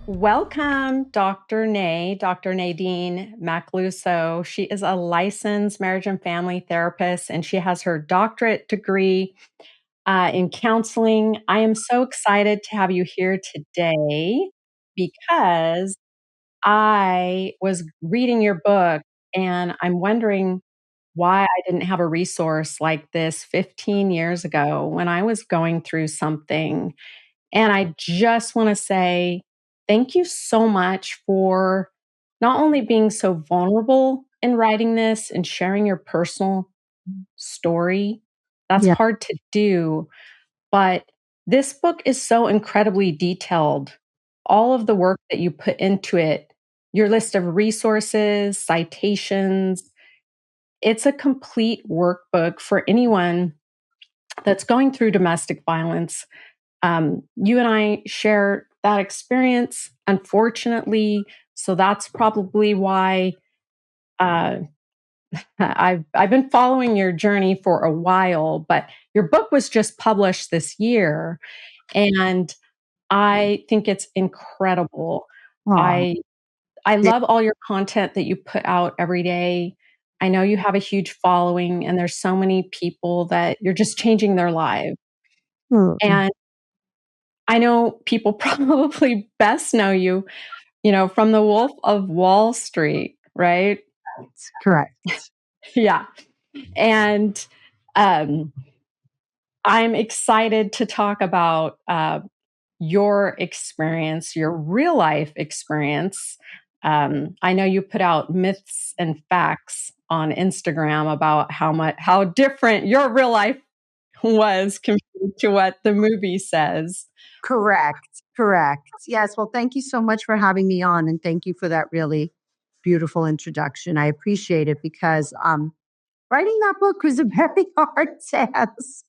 Welcome, Dr. Nadine Macaluso. She is a licensed marriage and family therapist, and she has her doctorate degree in counseling. I am so excited to have you here today because I was reading your book and I'm wondering why I didn't have a resource like this 15 years ago when I was going through something. And I just want to say thank you so much for not only being so vulnerable in writing this and sharing your personal story. That's Yeah. hard to do, but this book is so incredibly detailed. All of the work that you put into it, your list of resources, citations, it's a complete workbook for anyone that's going through domestic violence. You and I share that experience, unfortunately. So that's probably why uh, I've been following your journey for a while. But your book was just published this year, and I think it's incredible. Aw. I I love all your content that you put out every day. I know you have a huge following, and there's so many people that you're just changing their lives. Mm. And I know people probably best know you, from The Wolf of Wall Street, right? Correct. Yeah. And um, I'm excited to talk about your experience, your real life experience. I know you put out myths and facts on Instagram about how different your real life was compared to what the movie says. Correct. Yes. Well, thank you so much for having me on, and thank you for that really beautiful introduction. I appreciate it because writing that book was a very hard task,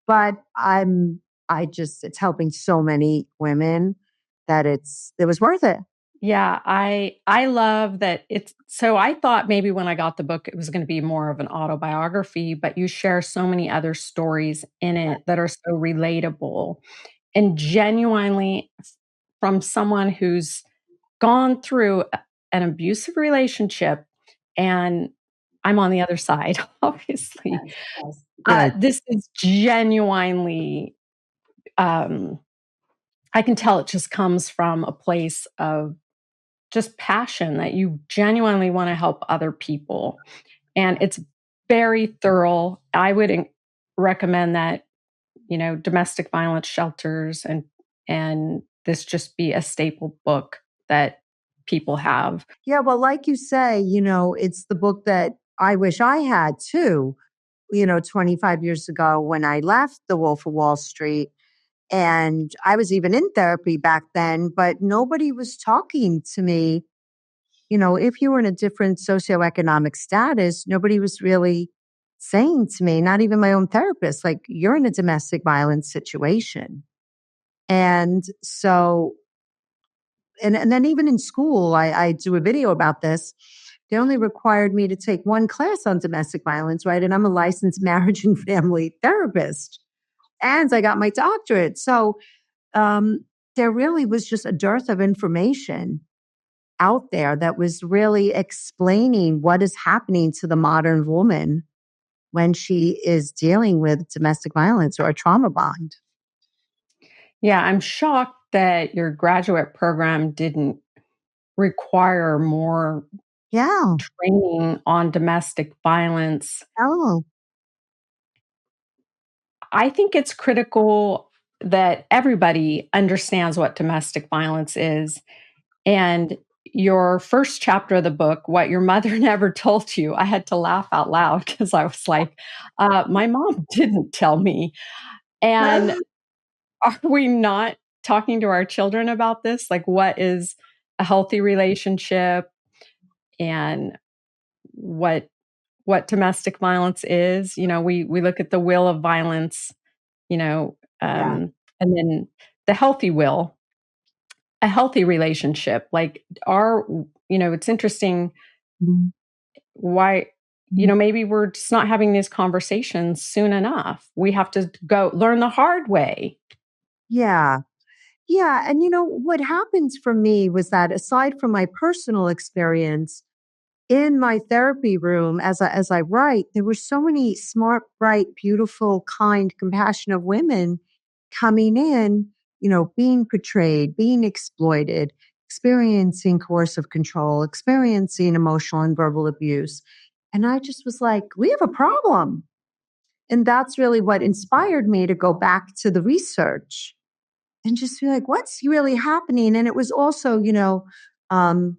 but it's helping so many women that it was worth it. Yeah, I love that it's so I thought maybe when I got the book it was going to be more of an autobiography, but you share so many other stories in it that are so relatable and genuinely from someone who's gone through an abusive relationship, and I'm on the other side, obviously. Yes. Good. This is genuinely I can tell it just comes from a place of just passion that you genuinely want to help other people. And it's very thorough. I would recommend that, domestic violence shelters and this just be a staple book that people have. Yeah, well, like you say, it's the book that I wish I had too, 25 years ago when I left The Wolf of Wall Street. And I was even in therapy back then, but nobody was talking to me. If you were in a different socioeconomic status, nobody was really saying to me, not even my own therapist, like, you're in a domestic violence situation. And so, and then even in school, I do a video about this. They only required me to take one class on domestic violence, right? And I'm a licensed marriage and family therapist. And I got my doctorate. So there really was just a dearth of information out there that was really explaining what is happening to the modern woman when she is dealing with domestic violence or a trauma bond. Yeah, I'm shocked that your graduate program didn't require more Yeah. training on domestic violence. Oh, I think it's critical that everybody understands what domestic violence is. And your first chapter of the book, What Your Mother Never Told You, I had to laugh out loud because I was like, my mom didn't tell me. And are we not talking to our children about this? Like, what is a healthy relationship and what domestic violence is? We look at the will of violence, you know, yeah. and then the healthy will, a healthy relationship. Like, it's interesting Mhm. why, maybe we're just not having these conversations soon enough. We have to go learn the hard way. Yeah. Yeah. And what happens for me was that aside from my personal experience, in my therapy room, as I write, there were so many smart, bright, beautiful, kind, compassionate women coming in, being portrayed, being exploited, experiencing coercive control, experiencing emotional and verbal abuse. And I just was like, we have a problem. And that's really what inspired me to go back to the research and just be like, what's really happening? And it was also, um,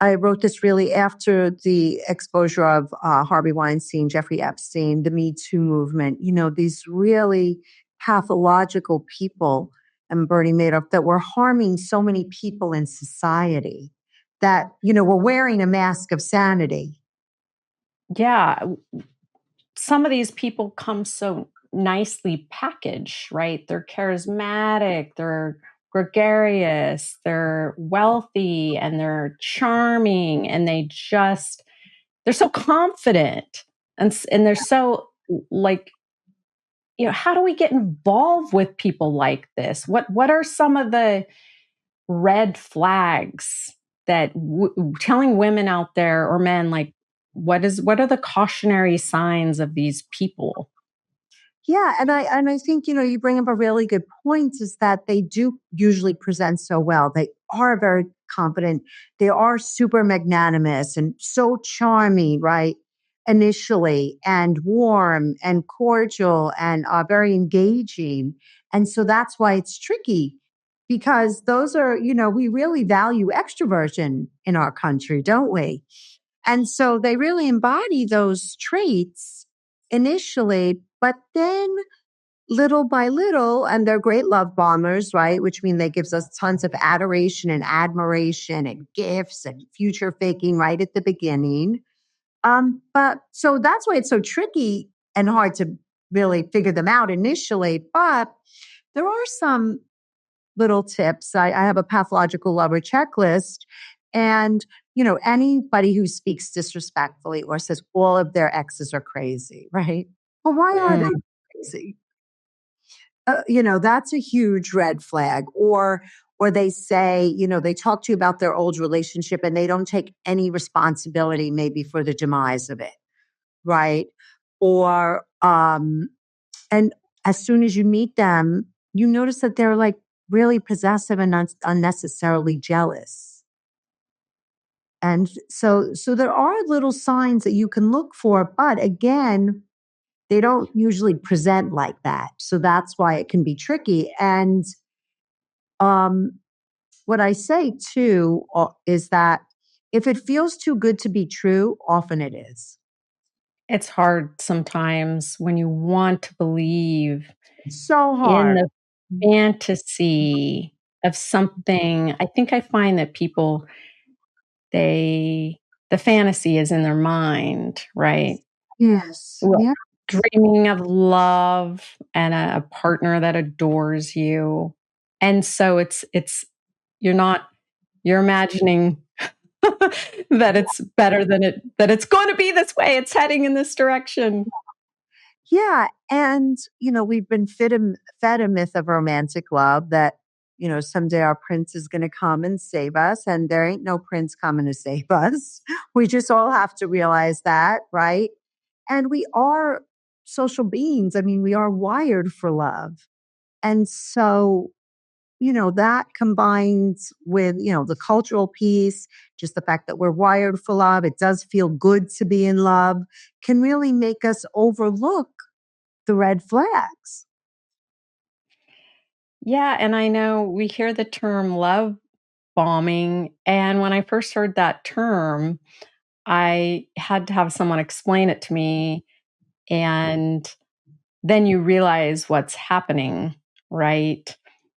I wrote this really after the exposure of Harvey Weinstein, Jeffrey Epstein, the Me Too movement, these really pathological people and Bernie Madoff that were harming so many people in society that, were wearing a mask of sanity. Yeah, some of these people come so nicely packaged, right? They're charismatic, they're gregarious, they're wealthy, and they're charming, and they're so confident, and they're so like, how do we get involved with people like this? What are some of the red flags that telling women out there or men, like, what are the cautionary signs of these people? Yeah, and I think you bring up a really good point is that they do usually present so well. They are very confident. They are super magnanimous and so charming, right? Initially, and warm and cordial and very engaging. And so that's why it's tricky because those are, we really value extroversion in our country, don't we? And so they really embody those traits initially, but then little by little, and they're great love bombers, right? Which mean they gives us tons of adoration and admiration and gifts and future faking right at the beginning. But so that's why it's so tricky and hard to really figure them out initially. But there are some little tips. I have a pathological lover checklist. And, anybody who speaks disrespectfully or says all of their exes are crazy, right? Well, why are they Mm. crazy? That's a huge red flag. Or they say, they talk to you about their old relationship and they don't take any responsibility maybe for the demise of it, right? Or and as soon as you meet them, you notice that they're like really possessive and unnecessarily jealous. And so there are little signs that you can look for, but again, they don't usually present like that. So that's why it can be tricky. And um, what I say too is that if it feels too good to be true, often it is. It's hard sometimes when you want to believe So in hard. the fantasy of something. I think I find that people, they the fantasy is in their mind, right? Yes. Well, Yeah. dreaming of love and a partner that adores you. And so you're not you're imagining that it's better than that it's going to be this way. It's heading in this direction. Yeah. And, we've been fed a myth of romantic love that, someday our prince is going to come and save us. And there ain't no prince coming to save us. We just all have to realize that, right? And we are social beings. I mean, we are wired for love. And so, that combines with, the cultural piece, just the fact that we're wired for love, it does feel good to be in love, can really make us overlook the red flags. Yeah, and I know we hear the term love bombing, and when I first heard that term, I had to have someone explain it to me, and then you realize what's happening, right? But,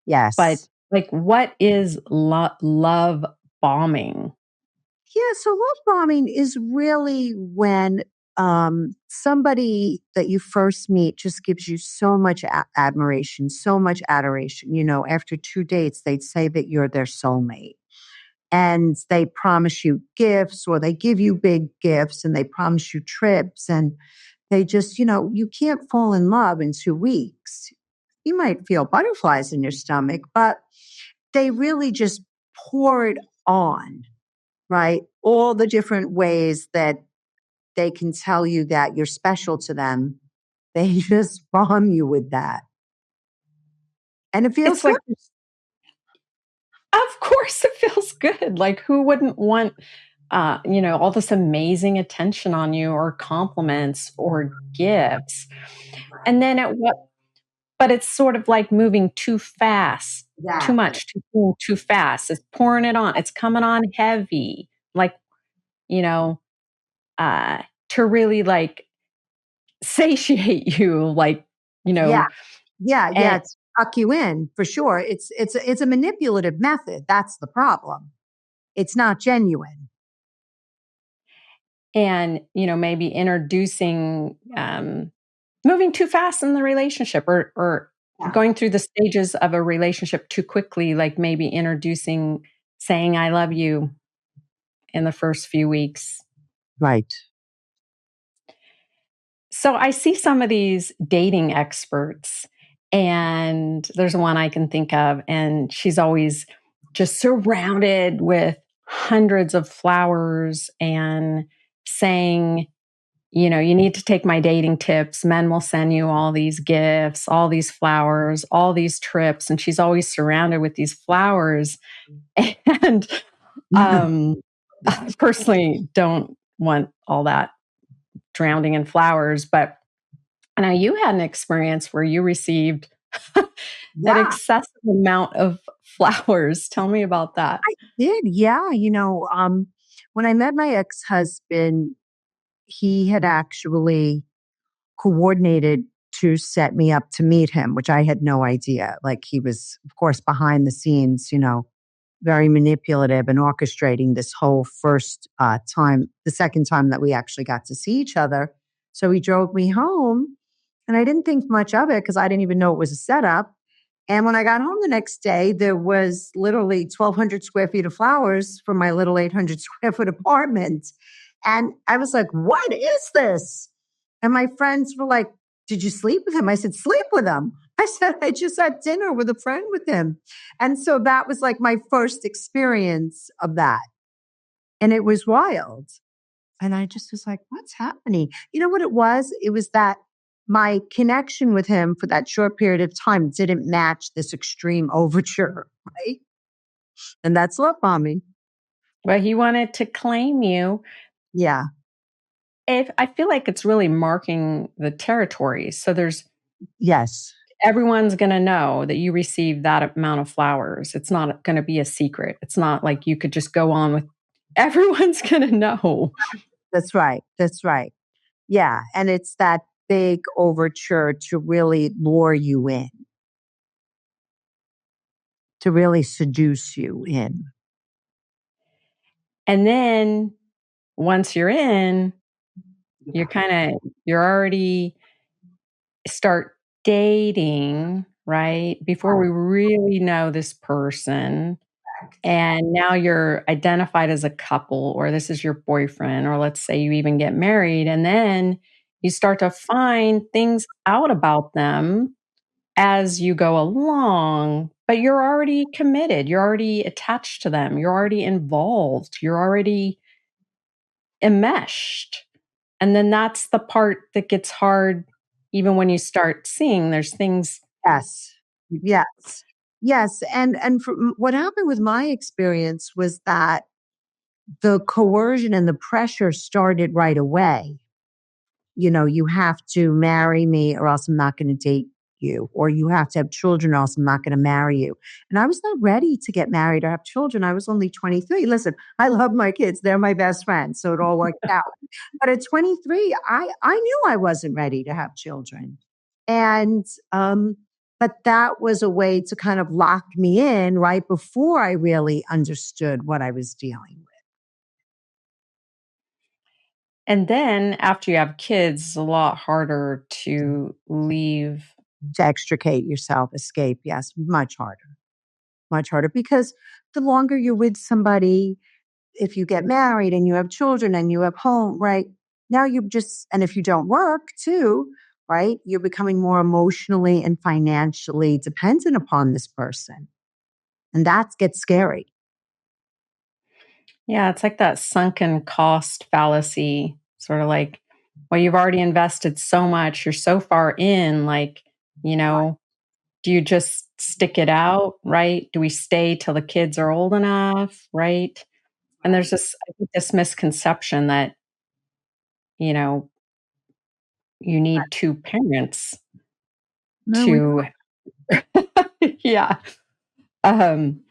Yes. like, what is love bombing? Yeah. So love bombing is really when somebody that you first meet just gives you so much admiration, so much adoration. After two dates, they'd say that you're their soulmate. And they promise you gifts or they give you big gifts and they promise you trips. And they just, you can't fall in love in 2 weeks. you might feel butterflies in your stomach, but they really just pour it on, right? All the different ways that they can tell you that you're special to them. They just bomb you with that. And it feels It's good. like, of course it feels good. Like, who wouldn't want, all this amazing attention on you or compliments or gifts? And then but it's sort of like moving too fast, too Exactly. much, too soon, too fast. It's pouring it on. It's coming on heavy, like, you know, uh, to really like satiate you, like, you Yeah. know, Yeah. Yeah. and It's suck you in for sure. It's a manipulative method. That's the problem. It's not genuine. maybe introducing moving too fast in the relationship, or Yeah. going through the stages of a relationship too quickly, like maybe introducing saying I love you in the first few weeks. Right. So I see some of these dating experts, and there's one I can think of, and she's always just surrounded with hundreds of flowers and saying, you need to take my dating tips. Men will send you all these gifts, all these flowers, all these trips. And she's always surrounded with these flowers. And um, I personally don't want all that drowning in flowers. But now you had an experience where you received an Yeah. excessive amount of flowers. Tell me about that. I did. Yeah. When I met my ex husband, he had actually coordinated to set me up to meet him, which I had no idea. Like he was, of course, behind the scenes, very manipulative and orchestrating this whole first time, the second time that we actually got to see each other. So he drove me home and I didn't think much of it because I didn't even know it was a setup. And when I got home the next day, there was literally 1,200 square feet of flowers for my little 800 square foot apartment. And I was like, what is this? And my friends were like, did you sleep with him? I said, sleep with him. I said, I just had dinner with a friend with him. And so that was like my first experience of that. And it was wild. And I just was like, what's happening? You know what it was? It was that my connection with him for that short period of time didn't match this extreme overture, right? And that's love bombing. But he wanted to claim you. Yeah. If I feel like it's really marking the territory. So Yes. everyone's going to know that you received that amount of flowers. It's not going to be a secret. It's not like you could just go on with everyone's going to know. That's right. That's right. Yeah. And it's that big overture to really lure you in, to really seduce you in. And then once you're in, you're already start dating, right? Before we really know this person. And now you're identified as a couple, or this is your boyfriend, or let's say you even get married. And then you start to find things out about them as you go along, but you're already committed. You're already attached to them. You're already involved. You're already enmeshed. And then that's the part that gets hard, even when you start seeing there's things. Yes. Yes. Yes. And what happened with my experience was that the coercion and the pressure started right away. You have to marry me or else I'm not going to date you, or you have to have children or else I'm not going to marry you. And I was not ready to get married or have children. I was only 23. Listen, I love my kids. They're my best friends. So it all worked out. But at 23, I knew I wasn't ready to have children. And, but that was a way to kind of lock me in right before I really understood what I was dealing with. And then after you have kids, it's a lot harder to leave. To extricate yourself, escape. Yes, much harder because the longer you're with somebody, if you get married and you have children and you have home, right? Now you just, and if you don't work too, right? You're becoming more emotionally and financially dependent upon this person. And that gets scary. Yeah, it's like that sunken cost fallacy, sort of like, well, you've already invested so much, you're so far in, like, you know, do you just stick it out, right? Do we stay till the kids are old enough, right? And there's this, I think, this misconception that, you know, you need two parents No, we to, yeah. Um,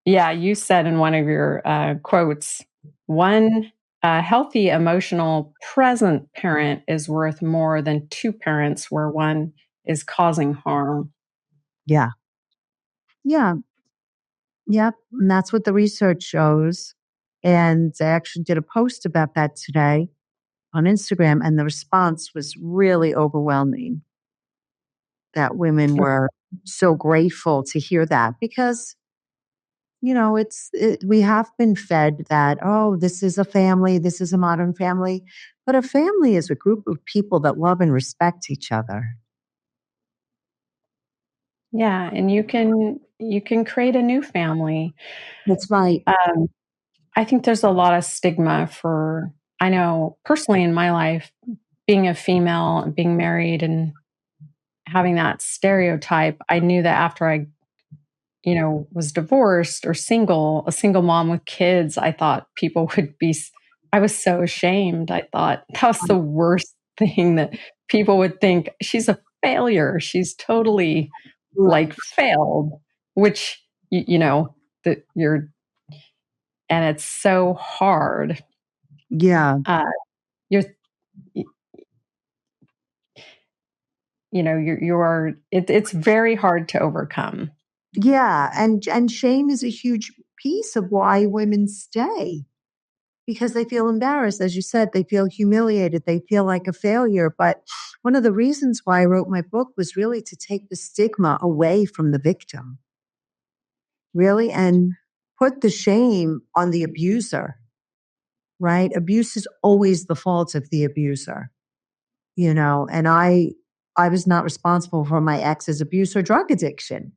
yeah, you said in one of your quotes, one healthy, emotional, present parent is worth more than two parents where one is causing harm. yeah. Yeah. Yep. And that's what the research shows. And I actually did a post about that today on Instagram, and the response was really overwhelming that women were so grateful to hear that because we have been fed that, oh, this is a family, this is a modern family, but a family is a group of people that love and respect each other. Yeah, and you can create a new family. That's right. Um, I think there's a lot of stigma for. I know personally in my life, being a female and being married and having that stereotype. I knew that after I was divorced or single, a single mom with kids, I thought people would be, I was so ashamed. I thought that was the worst thing that people would think she's a failure. She's totally like Right. failed, which, that you're, and it's so hard. Yeah. Uh, you're, it's very hard to overcome. Yeah. And shame is a huge piece of why women stay because they feel embarrassed. As you said, they feel humiliated. They feel like a failure. But one of the reasons why I wrote my book was really to take the stigma away from the victim, really, and put the shame on the abuser, right? Abuse is always the fault of the abuser, and I was not responsible for my ex's abuse or drug addiction.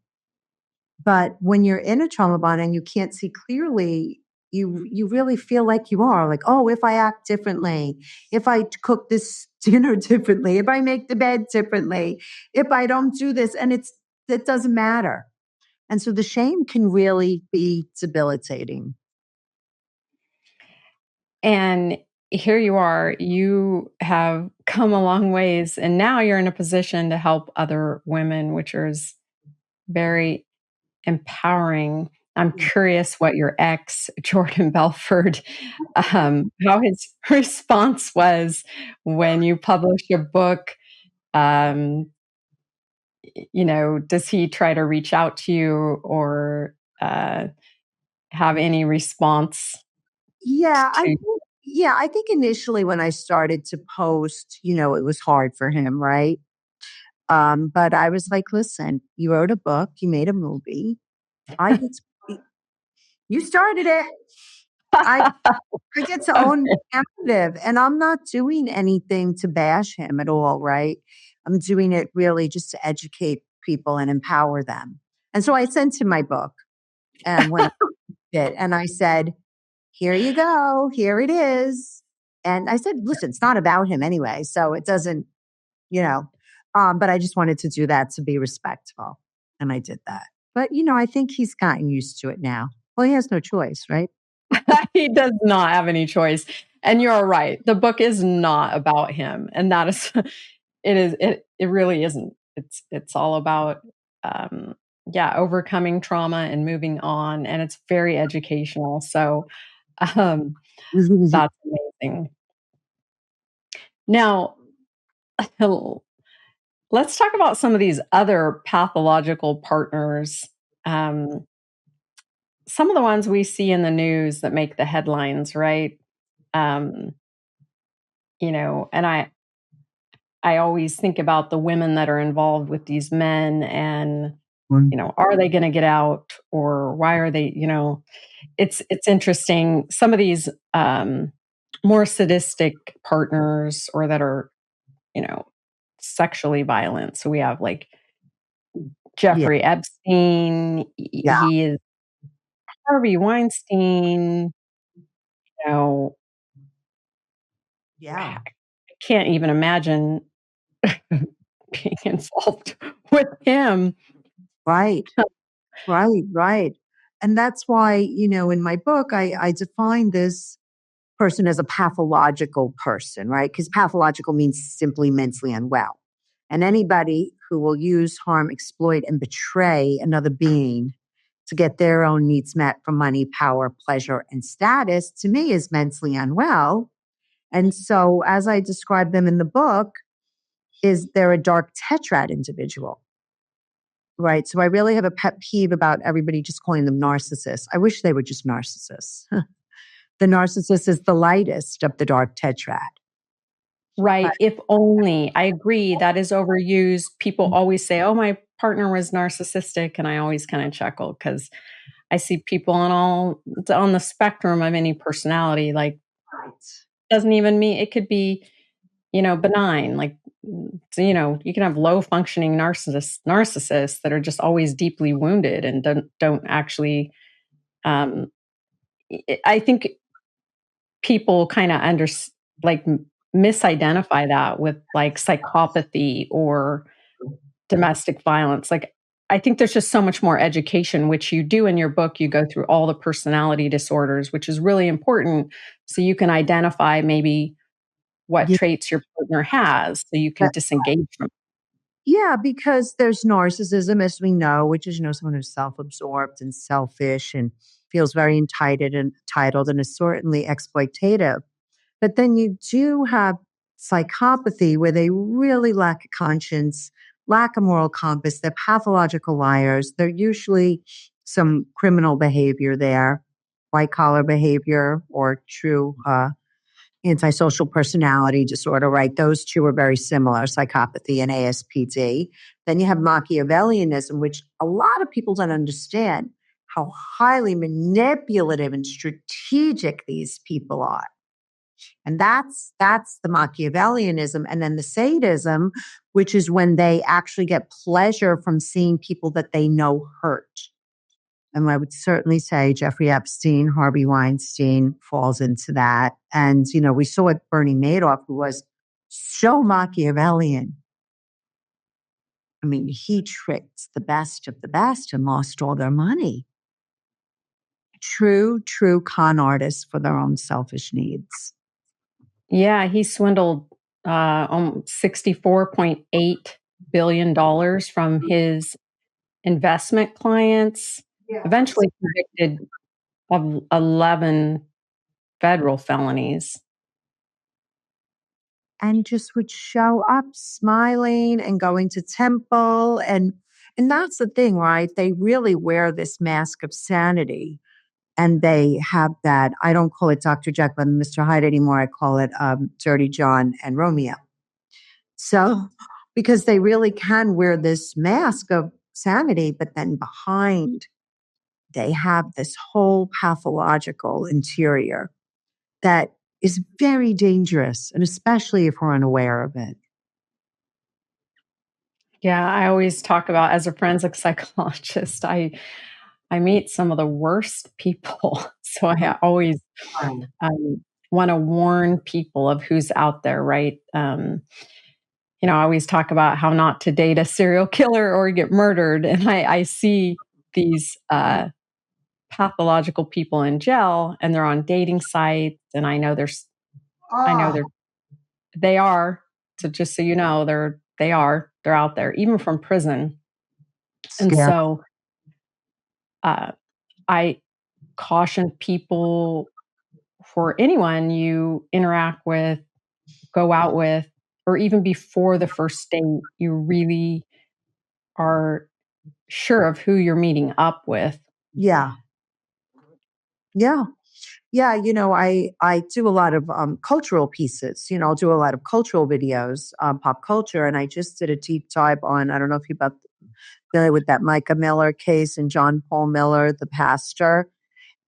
But when you're in a trauma bond and you can't see clearly, you really feel like you are like, oh, if I act differently, if I cook this dinner differently, if I make the bed differently, if I don't do this, and it doesn't matter. And so the shame can really be debilitating. And here you are, you have come a long ways, and now you're in a position to help other women, which is very empowering. I'm curious what your ex, Jordan Belford, how his response was when you published your book. Um, does he try to reach out to you or have any response Yeah, to? I think initially when I started to post, it was hard for him, right? But I was like, listen, you wrote a book, you made a movie. I get to, you started it. I I get to own the narrative, and I'm not doing anything to bash him at all, right? I'm doing it really just to educate people and empower them. And so I sent him my book, and when I did, and I said, "Here you go, here it is." And I said, "Listen, it's not about him anyway, so it doesn't, you know." But I just wanted to do that to be respectful, and I did that. But I think he's gotten used to it now. Well, he has no choice, right? He does not have any choice. And you're right. The book is not about him. And that is it really isn't. It's all about overcoming trauma and moving on. And it's very educational. So um that's amazing. Now let's talk about some of these other pathological partners. Um, some of the ones we see in the news that make the headlines, right? Um, and I always think about the women that are involved with these men and, are they going to get out or why are they, it's interesting. Some of these more sadistic partners or that are, you know, sexually violent. So we have like Yeah. Jeffrey Epstein, Yeah. he is Harvey Weinstein, you know, Yeah. I can't even imagine being involved with him. Right. Right. Right. And that's why, in my book, I define this person as a pathological person, right? Because pathological means simply mentally unwell. And anybody who will use, harm, exploit, and betray another being to get their own needs met for money, power, pleasure, and status, to me, is mentally unwell. And so, as I describe them in the book, is they're a dark tetrad individual, right? So I really have a pet peeve about everybody just calling them narcissists. I wish they were just narcissists. The narcissist is the lightest of the dark tetrad. Right. If only. I agree. That is overused. People always say, oh, my partner was narcissistic. And I always kind of chuckle because I see people on the spectrum of any personality. Like, Right. doesn't even mean it could be, benign. Like, so, you can have low functioning narcissists that are just always deeply wounded and don't actually. Um, I think people kind of like misidentify that with like psychopathy or domestic violence. Like, I think there's just so much more education, which you do in your book. You go through all the personality disorders, which is really important. So you can identify maybe what Yeah. traits your partner has so you can disengage from. Yeah, because there's narcissism, as we know, which is, someone who's self-absorbed and selfish and feels very entitled and is certainly exploitative. But then you do have psychopathy where they really lack a conscience, lack a moral compass. They're pathological liars. They're usually some criminal behavior there, white collar behavior or true antisocial personality disorder, right? Those two are very similar, psychopathy and ASPD. Then you have Machiavellianism, which a lot of people don't understand how highly manipulative and strategic these people are. And that's the Machiavellianism. And then the sadism, which is when they actually get pleasure from seeing people that they know hurt. And I would certainly say Jeffrey Epstein, Harvey Weinstein falls into that. And, we saw it Bernie Madoff, who was so Machiavellian. I mean, he tricked the best of the best and lost all their money. True con artists for their own selfish needs. Yeah, he swindled $64.8 billion from his investment clients, Yeah. eventually convicted of 11 federal felonies. And just would show up smiling and going to temple and that's the thing, right? They really wear this mask of sanity and they have that. I don't call it Dr. Jekyll and Mr. Hyde anymore. I call it Dirty John and Romeo. So because they really can wear this mask of sanity, but then behind they have this whole pathological interior that is very dangerous, and especially if we're unaware of it. Yeah, I always talk about as a forensic psychologist, I meet some of the worst people. So I always want to warn people of who's out there, right? I always talk about how not to date a serial killer or get murdered. And I see these pathological people in jail and they're on dating sites. And I know Oh, they are. So just so you know, they're out there, even from prison. And scary. so I caution people for anyone you interact with, go out with, or even before the first date, you really are sure of who you're meeting up with. Yeah. Yeah. Yeah. I do a lot of cultural pieces. I'll do a lot of cultural videos, pop culture. And I just did a deep dive on, I don't know if you're familiar with that Micah Miller case and John Paul Miller, the pastor.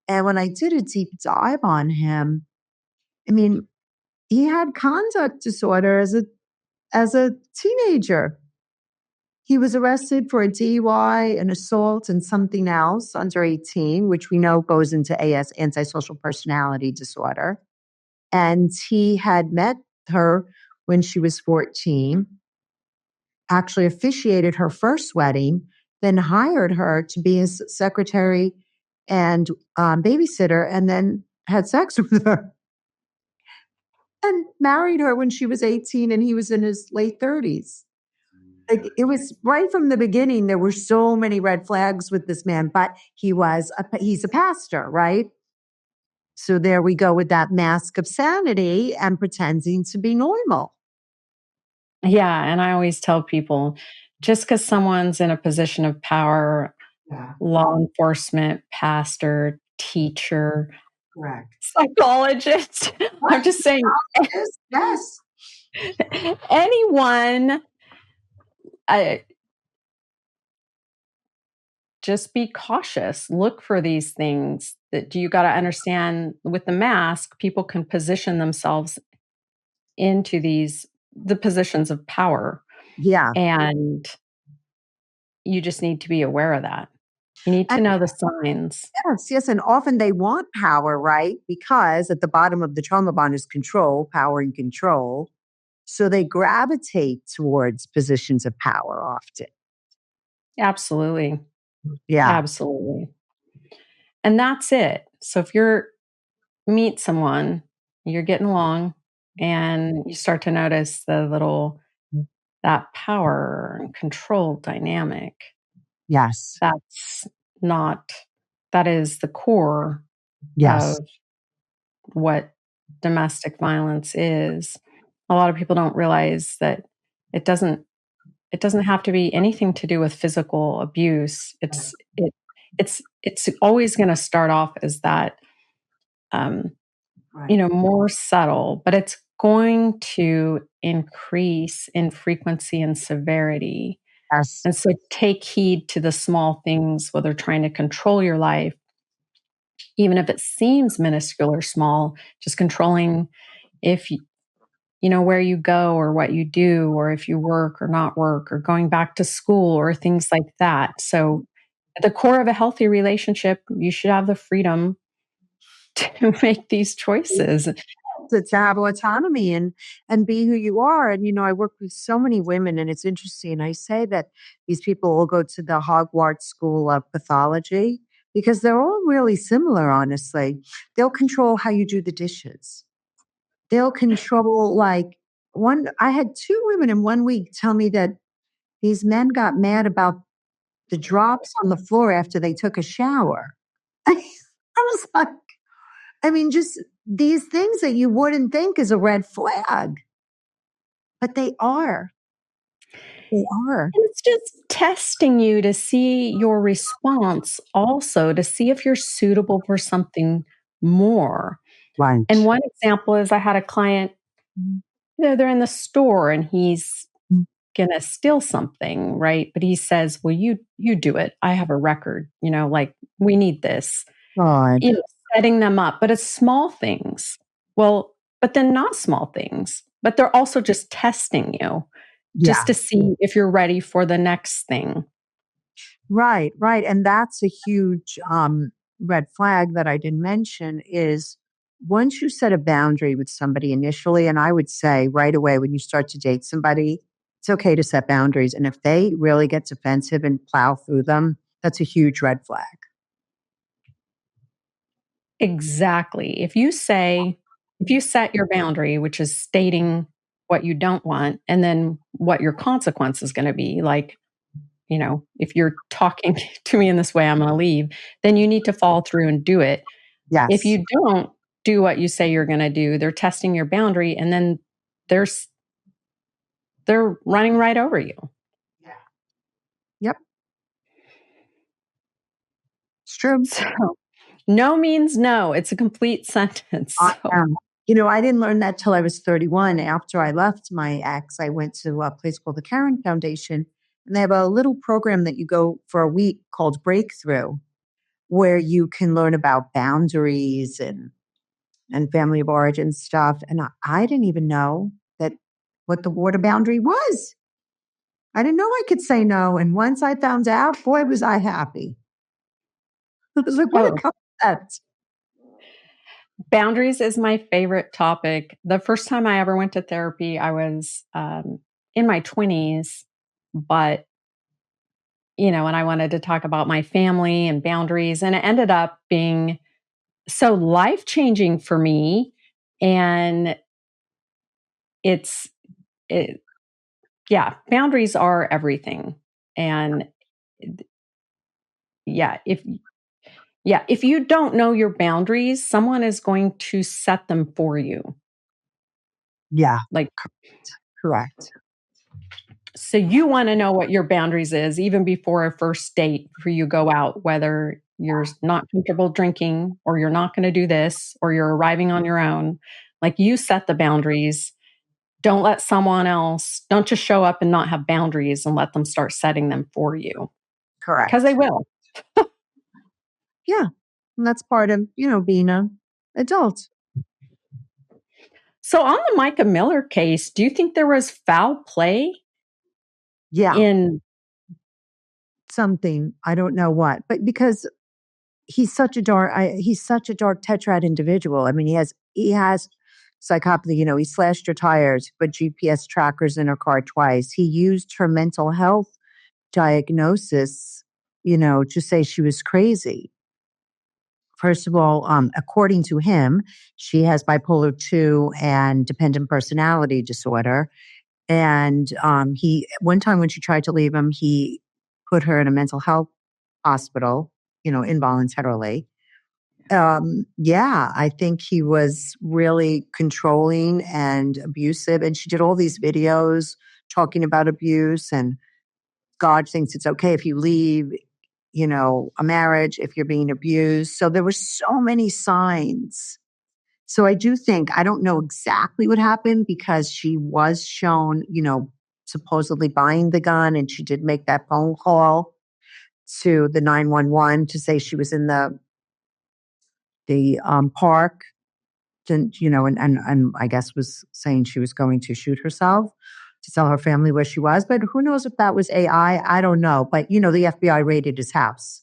And when I did a deep dive on him, I mean, he had conduct disorder as a teenager. He was arrested for a DUI, an assault, and something else under 18, which we know goes into AS, antisocial personality disorder. And he had met her when she was 14, actually officiated her first wedding, then hired her to be his secretary and babysitter, and then had sex with her and married her when she was 18 and he was in his late 30s. Like, it was right from the beginning. There were so many red flags with this man, but he's a pastor, right? So there we go with that mask of sanity and pretending to be normal. Yeah, and I always tell people, just because someone's in a position of power, Yeah, law enforcement, pastor, teacher, correct. psychologist, I'm Right. just saying, Yes. Yes. anyone, uh, just be cautious. Look for these things that you got to understand. With the mask, people can position themselves into the positions of power, Yeah. and you just need to be aware of that. You need And to know the signs. yes, yes. And often they want power, right? Because at the bottom of the trauma bond is control, power and control. So they gravitate towards positions of power often. Absolutely. Yeah. Absolutely. And that's it. So if you're meet someone, you're getting along, and you start to notice that power and control dynamic, Yes. that's not that is the core Yes. of what domestic violence is. A lot of people don't realize that it doesn't it doesn't have to be anything to do with physical abuse. It's always going to start off as that, um, Right. more subtle, but it's going to increase in frequency and severity. Yes. And so take heed to the small things, whether trying to control your life, even if it seems minuscule or small, just controlling if where you go or what you do, or if you work or not work, or going back to school or things like that. So at the core of a healthy relationship, you should have the freedom to make these choices. To have autonomy and be who you are. And I work with so many women, and it's interesting. I say that these people will go to the Hogwarts School of Pathology because they're all really similar. Honestly, they'll control how you do the dishes. They'll control, like, one. I had two women in 1 week tell me that these men got mad about the drops on the floor after they took a shower. I was like, I mean, just these things that you wouldn't think is a red flag, but they are. They are. And it's just testing you to see your response, also to see if you're suitable for something more. And Right. one example is, I had a client, they're in the store and he's gonna steal something, right? But he says, "Well, you do it. I have a record, like, we need this." God. You know, setting them up, but it's small things. Well, but then not small things, but they're also just testing you, just Yeah. to see if you're ready for the next thing. Right, right. And that's a huge red flag that I didn't mention is once you set a boundary with somebody initially, and I would say right away when you start to date somebody, it's okay to set boundaries. And if they really get defensive and plow through them, that's a huge red flag. Exactly. If you set your boundary, which is stating what you don't want, and then what your consequence is gonna be, like, if you're talking to me in this way, I'm gonna leave, then you need to follow through and do it. If Yes. you don't do what you say you're gonna do, they're testing your boundary, and then they're s they're running right over you. Yeah. Yep. It's true. So, no means no. It's a complete sentence. I So, am. I didn't learn that till I was 31. After I left my ex, I went to a place called the Karen Foundation, and they have a little program that you go for a week called Breakthrough, where you can learn about boundaries and family of origin stuff. And I didn't even know that what the water boundary was. I didn't know I could say no. And once I found out, boy, was I happy. I was like, what a Oh, concept. boundaries is my favorite topic. The first time I ever went to therapy, I was in my 20s, but and I wanted to talk about my family and boundaries, and it ended up being so life changing for me. And it's, it, yeah, boundaries are everything. And yeah, if you don't know your boundaries, someone is going to set them for you. Yeah, Like, correct. so you want to know what your boundaries is even before a first date before you go out, whether you're not comfortable drinking or you're not going to do this or you're arriving on your own. Like, you set the boundaries. Don't let someone else, don't just show up and not have boundaries and let them start setting them for you, because they Correct. will. Yeah. And that's part of, being an adult. So on the Micah Miller case, do you think there was foul play Yeah. in? Something. I don't know what, but because he's such a dark tetrad individual. I mean, he has psychopathy. He slashed her tires, put GPS trackers in her car twice. He used her mental health diagnosis, to say she was crazy. First of all, according to him, she has bipolar 2 and dependent personality disorder. And he one time when she tried to leave him, he put her in a mental health hospital, involuntarily. Yeah, I think he was really controlling and abusive. And she did all these videos talking about abuse, and God thinks it's okay if you leave, a marriage if you're being abused. So there were so many signs. So I do think, I don't know exactly what happened because she was shown, supposedly buying the gun, and she did make that phone call to the 911 to say she was in the park, and I guess was saying she was going to shoot herself to tell her family where she was. But who knows if that was AI? I don't know. But the FBI raided his house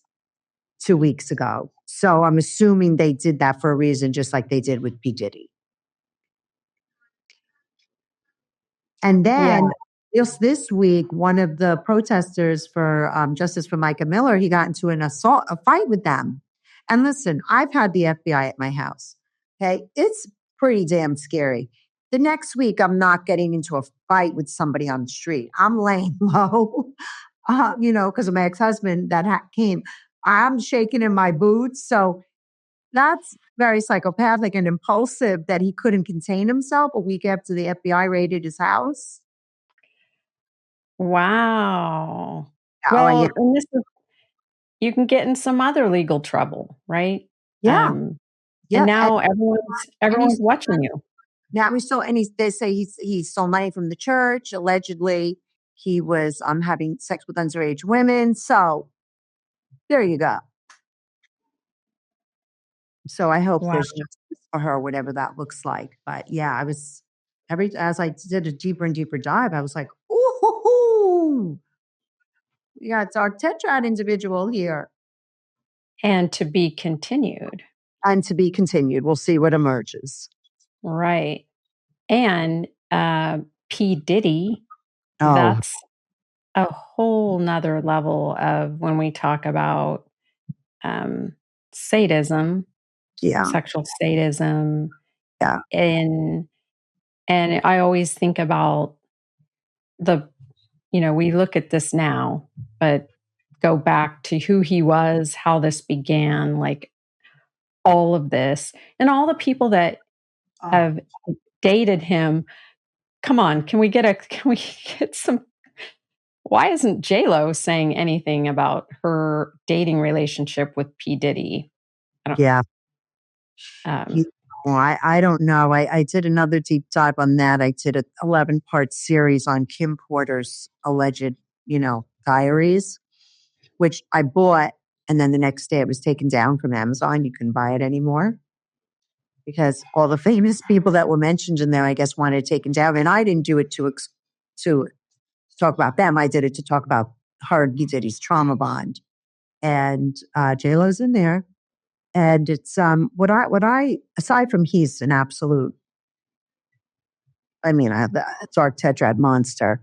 2 weeks ago, so I'm assuming they did that for a reason, just like they did with P Diddy. And Yeah. then just this week, one of the protesters for justice for Micah Miller, he got into a fight with them. And listen, I've had the FBI at my house. Okay, it's pretty damn scary. The next week, I'm not getting into a fight with somebody on the street. I'm laying low, because of my ex-husband that came. I'm shaking in my boots. So that's very psychopathic and impulsive that he couldn't contain himself a week after the FBI raided his house. Wow. Oh, yeah. Well, and this is, you can get in some other legal trouble, right? Yeah. And Yeah. now And everyone's watching you. they say he stole money from the church. Allegedly, he was having sex with underage women. So there you go. So I hope Wow. there's justice for her, whatever that looks like. But yeah, I was as I did a deeper and deeper dive, I was like, ooh, yeah, it's our tetrad individual here. And to be continued. And to be continued. We'll see what emerges. Right. And P. Diddy, Oh, that's a whole nother level of when we talk about um, sadism, yeah, sexual sadism, yeah, and I always think about the, we look at this now, but go back to who he was, how this began, like all of this, and all the people that oh, have dated him. Come on, can we get some? Why isn't J Lo saying anything about her dating relationship with P Diddy? I don't. yeah. Um, You I don't know. I did another deep dive on that. I did an 11-part series on Kim Porter's alleged, diaries, which I bought. And then the next day it was taken down from Amazon. You couldn't buy it anymore because all the famous people that were mentioned in there, I guess, wanted taken down. And I didn't do it to talk about them. I did it to talk about her. He did his trauma bond, and J Lo's in there. And it's what I aside from he's an absolute, I mean, the dark tetrad monster.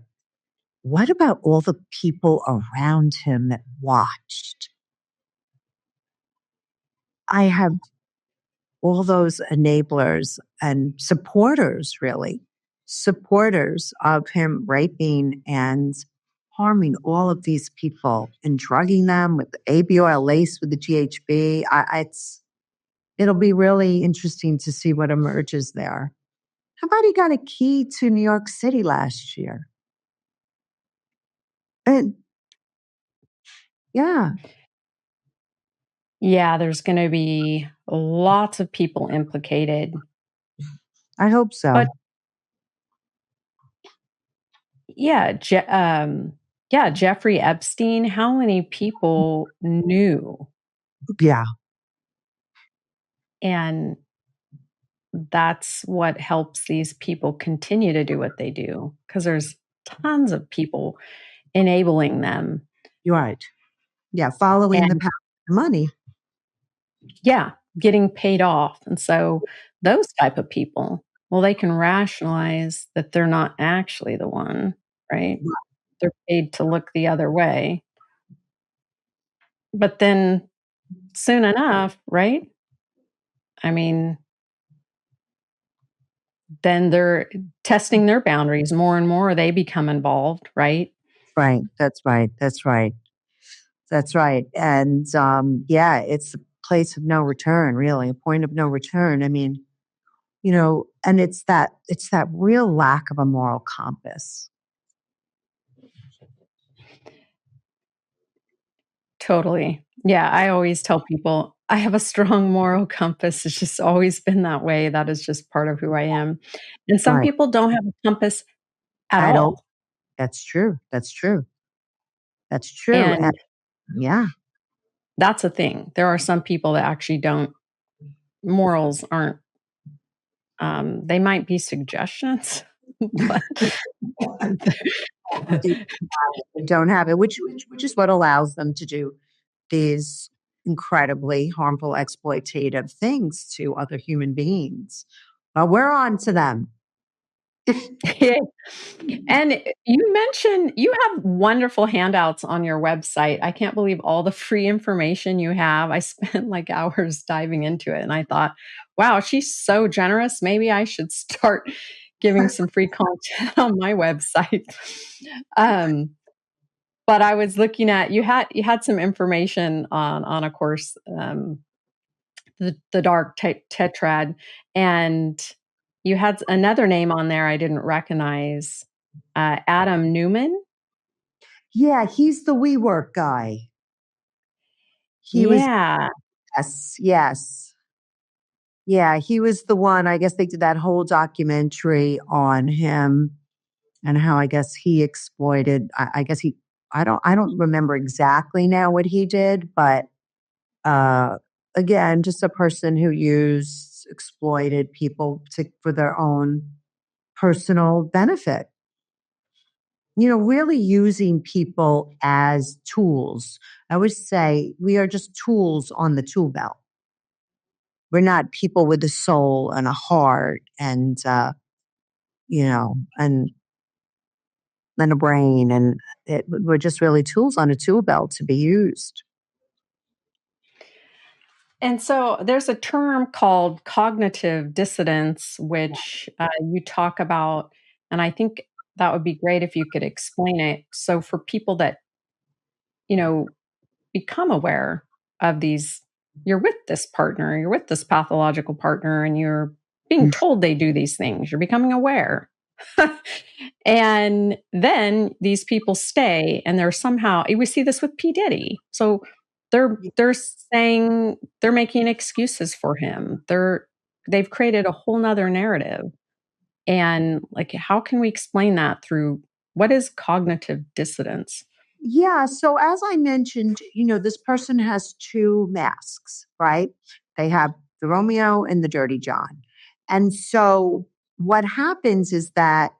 What about all the people around him that watched? I have all those enablers and supporters, really, supporters of him raping and harming all of these people and drugging them with the AB oil laced with the GHB. It'll be really interesting to see what emerges there. How about he got a key to New York City last year? And yeah, Yeah, there's going to be lots of people implicated. I hope so. But yeah, yeah, Jeffrey Epstein, how many people knew? Yeah, And that's what helps these people continue to do what they do, because there's tons of people enabling them. you're right. Yeah, following the And path of money. yeah, getting paid off. And so those type of people, well, they can rationalize that they're not actually the one, right? They're paid to look the other way. But then soon enough, right? I mean, then they're testing their boundaries more and more. They become involved, right? Right. That's right. That's right. That's right. And yeah, it's a place of no return, really, a point of no return. I mean, and it's that real lack of a moral compass. Totally. Yeah, I always tell people I have a strong moral compass. It's just always been that way. That is just part of who I am. And some Right. people don't have a compass at I don't. all. That's true. That's true. That's true. And And yeah. that's a thing. There are some people that actually don't, morals aren't, they might be suggestions, but They don't have it, which is what allows them to do these incredibly harmful, exploitative things to other human beings. But we're on to them. And you mentioned you have wonderful handouts on your website. I can't believe all the free information you have. I spent like hours diving into it and I thought, wow, she's so generous. Maybe I should start giving some free content on my website. Um, but I was looking at you had some information on of course the dark tetrad, and you had another name on there I didn't recognize, Adam Newman. Yeah, he's the WeWork guy. He was, Yeah, yes, yes. Yeah, he was the one. I guess they did that whole documentary on him and how I guess he exploited. I guess I don't remember exactly now what he did, but uh, again, just a person who exploited people for their own personal benefit. Really using people as tools. I would say we are just tools on the tool belt. We're not people with a soul and a heart and, and a brain. And we're just really tools on a tool belt to be used. and so there's a term called cognitive dissonance, which you talk about, and I think that would be great if you could explain it. So for people that you know become aware of these, you're with this partner, you're with this pathological partner, and you're being Mm. told they do these things, you're becoming aware. And then these people stay and they're somehow, we see this with P. Diddy. So they're saying they're making excuses for him. They've created a whole nother narrative. And like, how can we explain that through what is cognitive dissonance? Yeah. So as I mentioned, this person has two masks, right? They have the Romeo and the Dirty John. And so what happens is that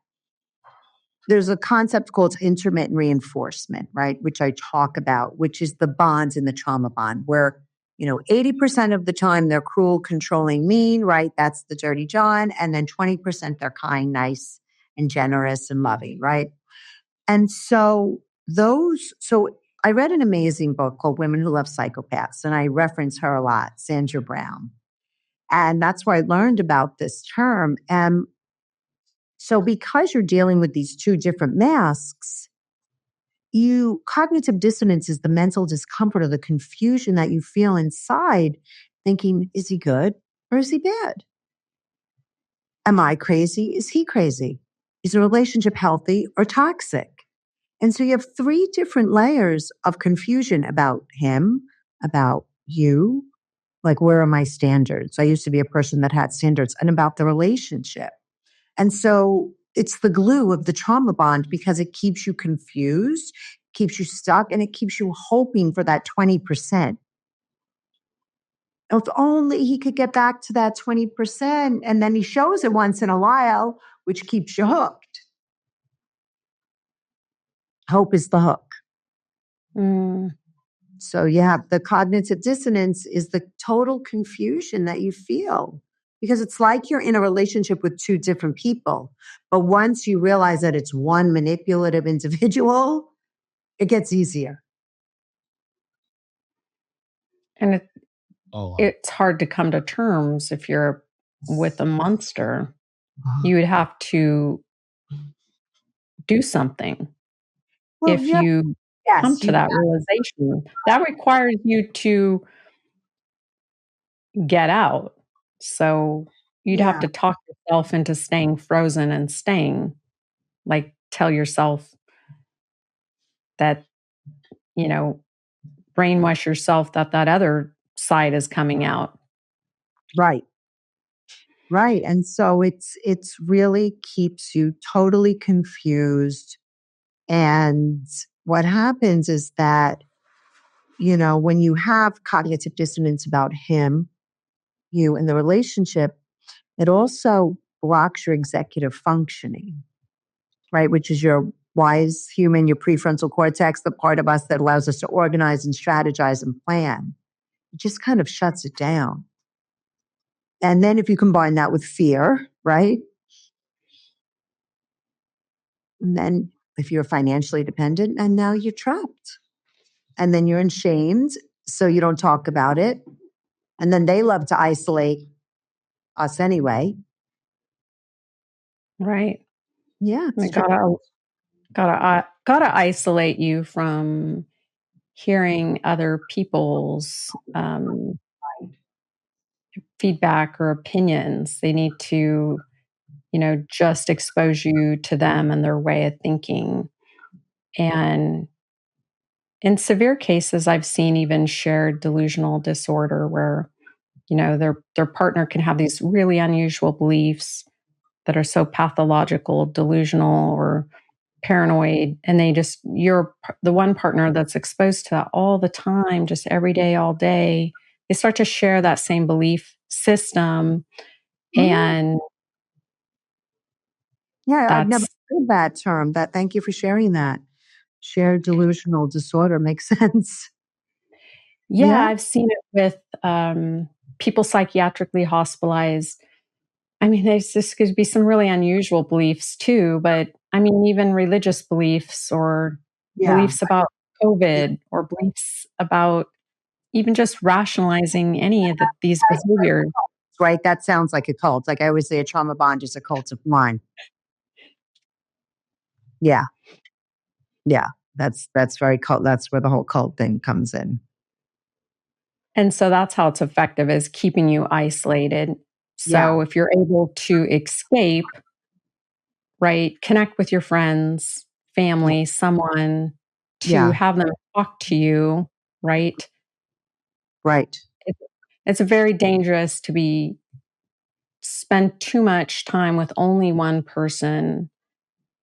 there's a concept called intermittent reinforcement, right? Which I talk about, which is the bonds in the trauma bond, where 80% of the time they're cruel, controlling, mean, right? That's the Dirty John. And then 20% they're kind, nice, and generous and loving, right? And so I read an amazing book called Women Who Love Psychopaths, and I reference her a lot, Sandra Brown. And that's where I learned about this term. And so because you're dealing with these two different masks, cognitive dissonance is the mental discomfort or the confusion that you feel inside thinking, is he good or is he bad? Am I crazy? Is he crazy? Is the relationship healthy or toxic? And so you have three different layers of confusion about him, about you, like where are my standards? I used to be a person that had standards, and about the relationship. And so it's the glue of the trauma bond because it keeps you confused, keeps you stuck, and it keeps you hoping for that 20%. If only he could get back to that 20%. And then he shows it once in a while, which keeps you hooked. Hope is the hook. Mm. So you have the cognitive dissonance is the total confusion that you feel because it's like you're in a relationship with two different people. But once you realize that it's one manipulative individual, it gets easier. And it's hard to come to terms if you're with a monster. You would have to do something Well, if yeah, you come yes, to that realization. That requires you to get out. So you'd have yeah, to talk yourself into staying frozen and staying, like tell yourself that, brainwash yourself that other side is coming out. right. Right. And so it's really keeps you totally confused. And what happens is that, when you have cognitive dissonance about him, you and the relationship, it also blocks your executive functioning, right? Which is your wise human, your prefrontal cortex, the part of us that allows us to organize and strategize and plan. It just kind of shuts it down. And then if you combine that with fear, right? And then if you're financially dependent and now you're trapped. And then you're ashamed, so you don't talk about it. And then they love to isolate us anyway. Right. Yeah, They it's tricky. gotta isolate you from hearing other people's feedback or opinions. They need to, just expose you to them and their way of thinking. And in severe cases, I've seen even shared delusional disorder where, their partner can have these really unusual beliefs that are so pathological, delusional, or paranoid, and you're the one partner that's exposed to that all the time, just every day, all day. They start to share that same belief system, and Yeah, I've never that's heard that term. Thank you for sharing that. Shared delusional disorder makes sense. yeah, Yeah, I've seen it with people psychiatrically hospitalized. I mean, this could be some really unusual beliefs too, but I mean, even religious beliefs or yeah. beliefs about COVID or beliefs about even just rationalizing any of these behaviors. Right. That sounds like a cult. Like I always say, a trauma bond is a cult of mine. Yeah, yeah. That's very cult. That's where the whole cult thing comes in. And so that's how it's effective, is keeping you isolated. Yeah, So if you're able to escape, right, connect with your friends, yeah, family, someone to yeah. have them talk to you, right? Right. It, it's very dangerous to spend too much time with only one person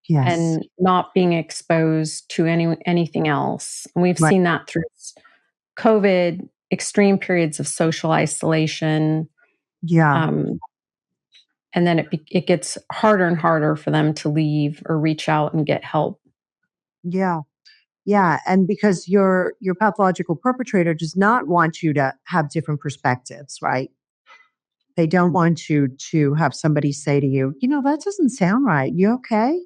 Yes. and not being exposed to anything else. And we've Right. seen that through COVID, extreme periods of social isolation. Yeah. Um, and then it gets harder and harder for them to leave or reach out and get help. Yeah. Yeah. And because your pathological perpetrator does not want you to have different perspectives, right? They don't want you to have somebody say to you, that doesn't sound right. You okay?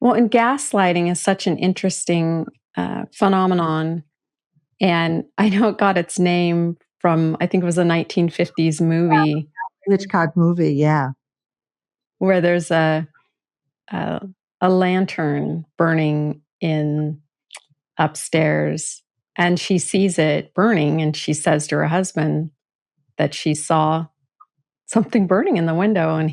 Well, and gaslighting is such an interesting phenomenon. And I know it got its name from, I think it was a 1950s movie Hitchcock movie. Yeah. where there's a, a lantern burning in upstairs, and she sees it burning, and she says to her husband that she saw something burning in the window, and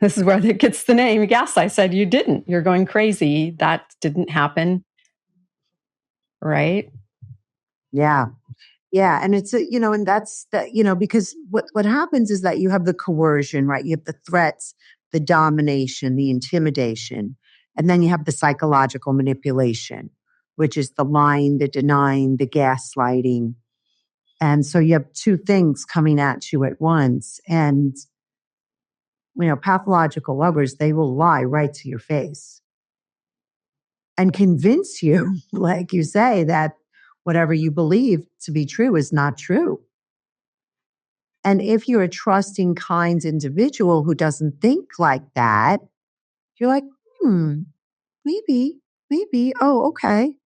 this is where it gets the name gaslight. I said, you didn't. You're going crazy. That didn't happen, right? Yeah. Yeah, and and that's because what happens is that you have the coercion, right? You have the threats, the domination, the intimidation, and then you have the psychological manipulation, which is the lying, the denying, the gaslighting. And so you have two things coming at you at once. And pathological lovers, they will lie right to your face and convince you, like you say, that whatever you believe to be true is not true. And if you're a trusting, kind individual who doesn't think like that, you're like, maybe, maybe. Oh, okay.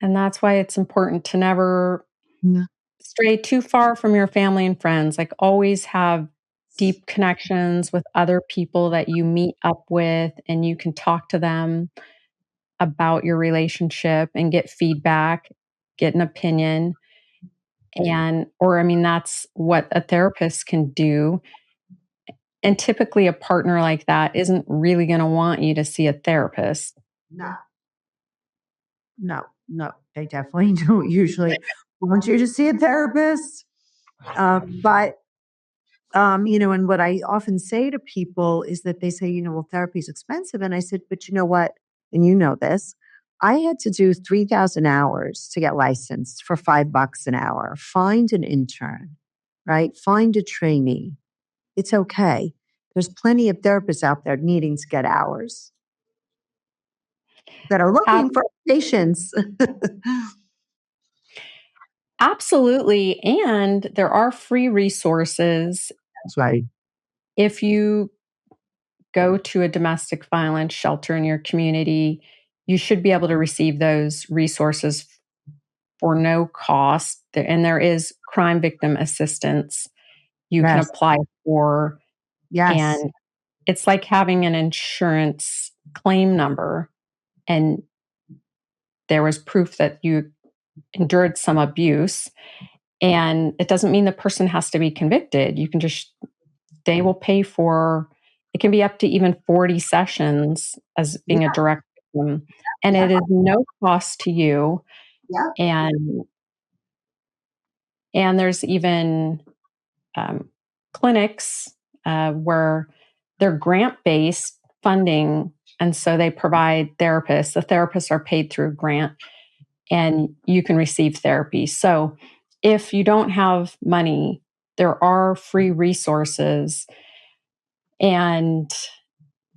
And that's why it's important to never Yeah. stray too far from your family and friends. Like, always have deep connections with other people that you meet up with, and you can talk to them about your relationship and get feedback, get an opinion. I mean, that's what a therapist can do. And typically, a partner like that isn't really going to want you to see a therapist. No, no, no. They definitely don't usually want you to see a therapist. But and what I often say to people is that they say, well, therapy is expensive. And I said, but you know what? And you know this. I had to do 3,000 hours to get licensed for $5 an hour. Find an intern, right? Find a trainee. It's okay. There's plenty of therapists out there needing to get hours that are Ab- looking for patients. Absolutely. And there are free resources. That's right. If you go to a domestic violence shelter in your community, you should be able to receive those resources for no cost. And there is crime victim assistance you can Yes. apply for. Yes. And it's like having an insurance claim number, and there was proof that you endured some abuse. And it doesn't mean the person has to be convicted. You can just, they will pay for, it can be up to even 40 sessions as being a Yeah. direct victim. And Yeah. it is no cost to you. Yeah. And there's even um, clinics where they're grant based funding. And so they provide therapists. The therapists are paid through a grant, and you can receive therapy. So if you don't have money, there are free resources, and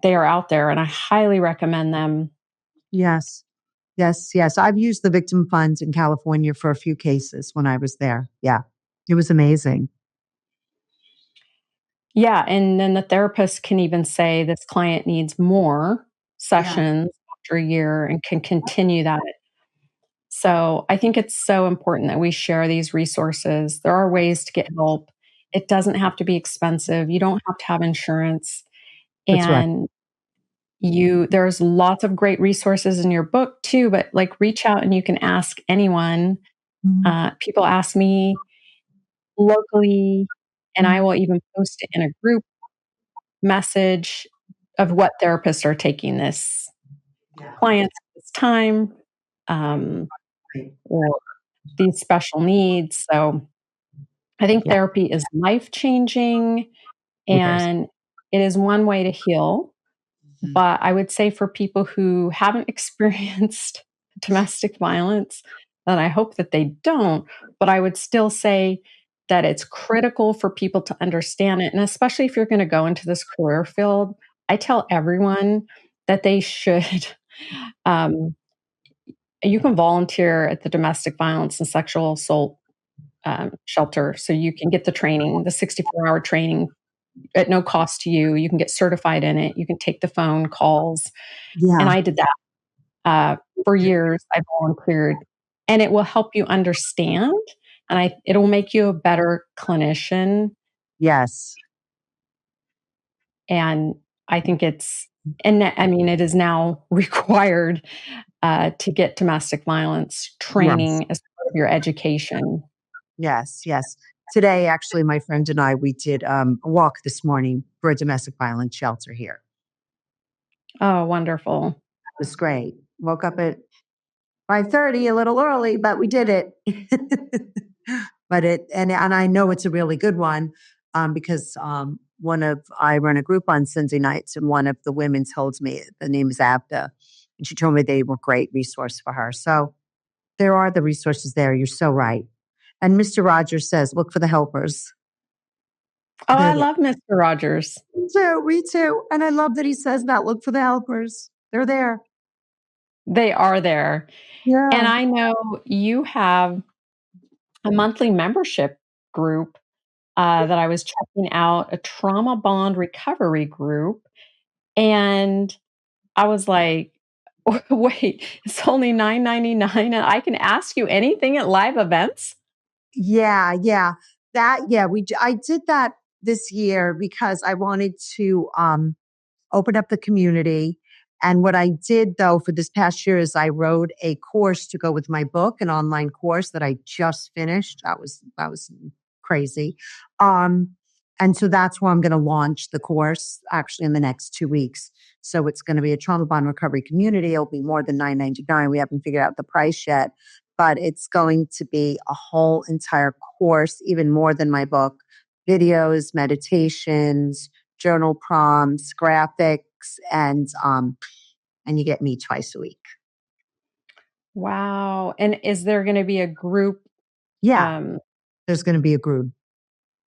they are out there, and I highly recommend them. Yes. Yes. Yes. I've used the victim funds in California for a few cases when I was there. Yeah. It was amazing. Yeah. And then the therapist can even say this client needs more Yeah. sessions after a year and can continue that. So I think it's so important that we share these resources. There are ways to get help. It doesn't have to be expensive. You don't have to have insurance. That's right. And there's lots of great resources in your book too, but like, reach out and you can ask anyone. Mhm. People ask me locally, and I will even post it in a group message of what therapists are taking this Yeah. clients this time, um, Right. or these special needs. So I think Yeah. therapy is life changing, It is. and it is one way to heal. Mhm. But I would say for people who haven't experienced domestic violence, and I hope that they don't, but I would still say that it's critical for people to understand it, and especially if you're gonna go into this career field, I tell everyone that they should, um you can volunteer at the domestic violence and sexual assault, shelter, so you can get the training, the 64-hour training at no cost to you. You can get certified in it. You can take the phone calls, and Yeah. I did that, for years. I volunteered, and it will help you understand, and it'll make you a better clinician, Yes. and I think I mean, it is now required, to get domestic violence Yes. training as part of your education. Yes. Yes. Today, actually, my friend and I, we did a walk this morning for a domestic violence shelter here. Oh, wonderful. It was great. Woke up at 5:30, a little early, but we did it. But and I know it's a really good one, because I run a group on Sunday nights, and one of the women told me the name is Abda, and she told me they were great resource for her. So there are the resources there. You're so right. And Mr. Rogers says, look for the helpers. Oh, They're I there. love Mr. Rogers. Me too. Me too. And I love that he says that. Look for the helpers. They're there. They are there. And Yeah. I know you have a monthly membership group, that I was checking out, a trauma bond recovery group, and I was like, "Wait, it's only $9.99 and I can ask you anything at live events?" Yeah, yeah. I did that this year because I wanted to open up the community. And what I did though for this past year is I wrote a course to go with my book, an online course that I just finished. That was crazy. Um, and so that's where I'm going to launch the course actually in the next 2 weeks. So it's going to be a trauma bond recovery community. It'll be more than $9.99. We haven't figured out the price yet, but it's going to be a whole entire course, even more than my book, videos, meditations, journal prompts, graphics, and you get me twice a week. Wow, and is there gonna be a group, Yeah, um, there's going to be a group.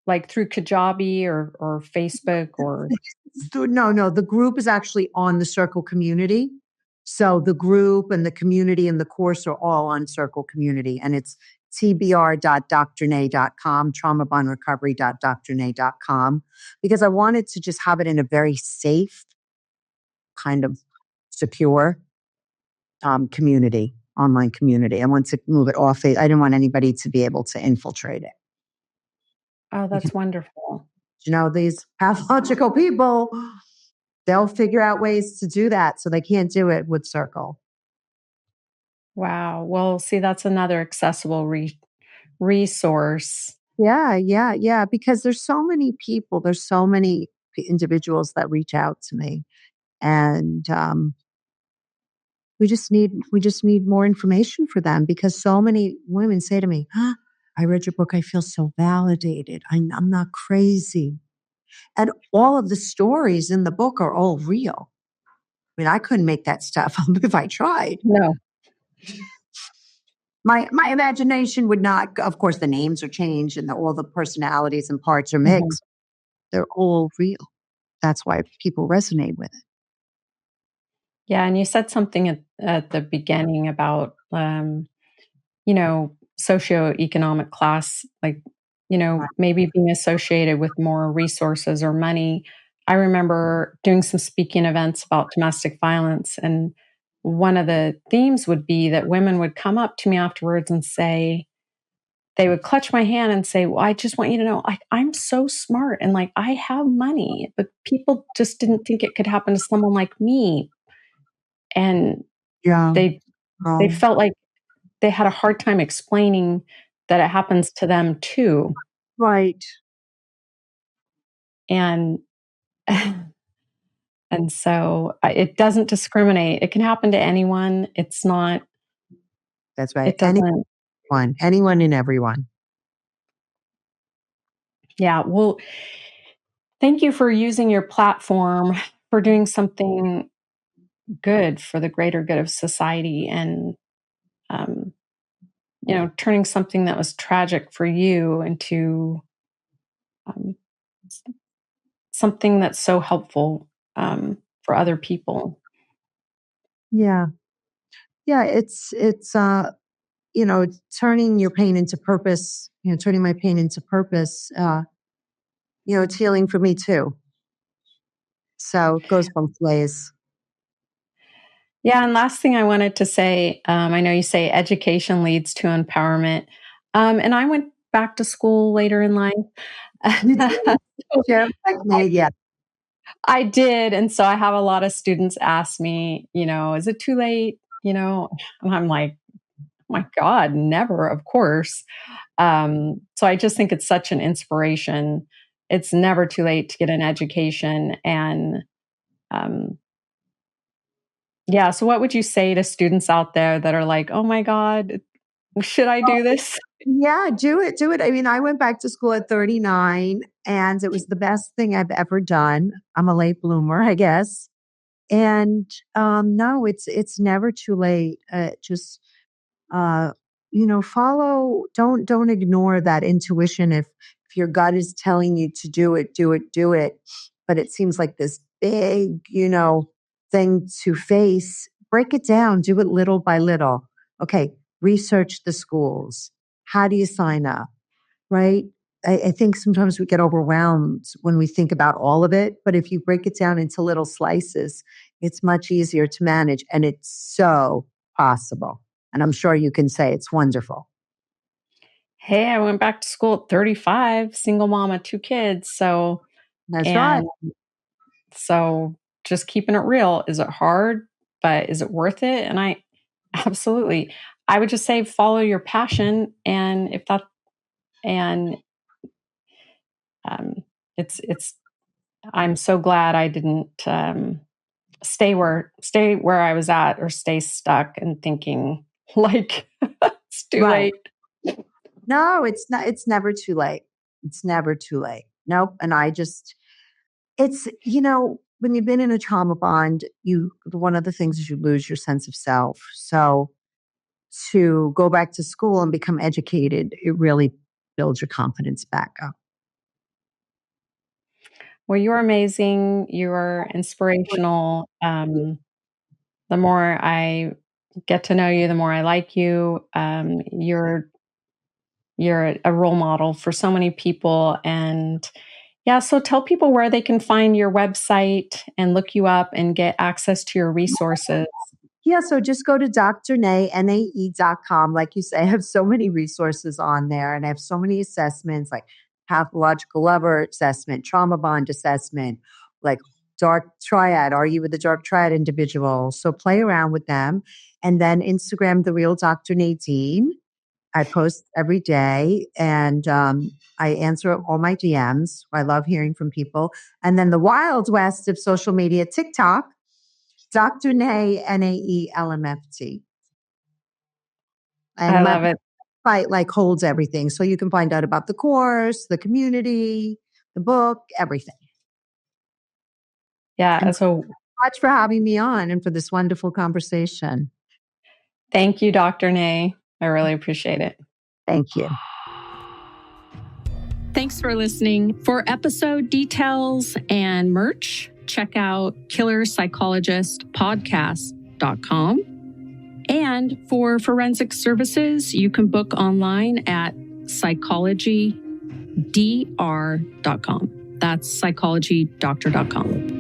like through Kajabi or Facebook or No, no, the group is actually on the Circle community. So the group and the community and the course are all on Circle community, and it's tbr.drnay.com, traumabondrecovery.drnay.com, because I wanted to just have it in a very safe, kind of secure community, online community. I want to move it off it. I didn't want anybody to be able to infiltrate it. Oh, Because, that's wonderful. these pathological people, they'll figure out ways to do that. So they can't do it with Circle. Wow. Well, see, that's another accessible resource. Yeah, yeah, yeah. Because there's so many people, there's so many individuals that reach out to me. And we just need more information for them, because so many women say to me, I read your book. I feel so validated. I'm not crazy. And all of the stories in the book are all real. I mean, I couldn't make that stuff up if I tried. No. My imagination would not. Of course, the names are changed and all the personalities and parts are Mhm. mixed. They're all real. That's why people resonate with it. Yeah, and you said something at the beginning about, socioeconomic class, like, maybe being associated with more resources or money. I remember doing some speaking events about domestic violence, and one of the themes would be that women would come up to me afterwards and say, they would clutch my hand and say, "Well, I just want you to know, like, I'm so smart and like I have money, but people just didn't think it could happen to someone like me." And Yeah. they they Um, felt like they had a hard time explaining that it happens to them too. right. And and so it doesn't discriminate. It can happen to anyone. It's not, That's right. it doesn't, Anyone and everyone. yeah. Well, thank you for using your platform for doing something good for the greater good of society. And turning something that was tragic for you into um, something that's so helpful for other people. Yeah. Yeah. It's turning your pain into purpose, turning my pain into purpose. It's healing for me too. So it goes both ways. Yeah, and last thing I wanted to say, I know you say education leads to empowerment, and I went back to school later in life. You did? So Share like me. Yeah. I did, and so I have a lot of students ask me, "Is it too late?" And I'm like, "Oh my god, never, of course." So I just think it's such an inspiration. It's never too late to get an education, and um, yeah. So what would you say to students out there that are like, "Oh my god, should I do this?" Yeah, do it, do it. I mean, I went back to school at 39 and it was the best thing I've ever done. I'm a late bloomer, I guess. And no, it's never too late. Just uh, follow. Don't ignore that intuition. If your gut is telling you to do it, do it, do it. But it seems like this big, thing to face. Break it down. Do it little by little. Okay, research the schools. How do you sign up? Right? I think sometimes we get overwhelmed when we think about all of it, but if you break it down into little slices, it's much easier to manage and it's so possible. And I'm sure you can say it's wonderful. Hey, I went back to school at 35, single mom of 2 kids, That's right. and so just keeping it real, is it hard, but is it worth it? And I absolutely. I would just say follow your passion, and if that and, um, it's I'm so glad I didn't, stay where I was at or stay stuck and thinking, like, "It's too Right. late." No, it's not, it's never too late. It's never too late. Nope. And when you've been in a trauma bond, one of the things is you lose your sense of self. So to go back to school and become educated, it really builds your confidence back up. Well, you're amazing, you're inspirational, the more I get to know you, the more I like you. You're a role model for so many people, and yeah, so tell people where they can find your website and look you up and get access to your resources. Yeah, so just go to drnae.com. Like you say, I have so many resources on there and I have so many assessments like pathological lover assessment, trauma bond assessment, like dark triad. Are you with a dark triad individual? So play around with them. And then Instagram, The Real Dr. Nadine. I post every day and I answer all my DMs. I love hearing from people. And then the wild west of social media, TikTok. Dr. Nay, NAE LMFT. I And my love it. site like holds everything. So you can find out about the course, the community, the book, everything. Yeah, And so so much for having me on and for this wonderful conversation. thank you, Dr. Nay. I really appreciate it. Thank you. Thanks for listening. For episode details and merch, check out killerpsychologistpodcast.com. And for forensic services, you can book online at psychologydr.com. That's psychologydoctor.com.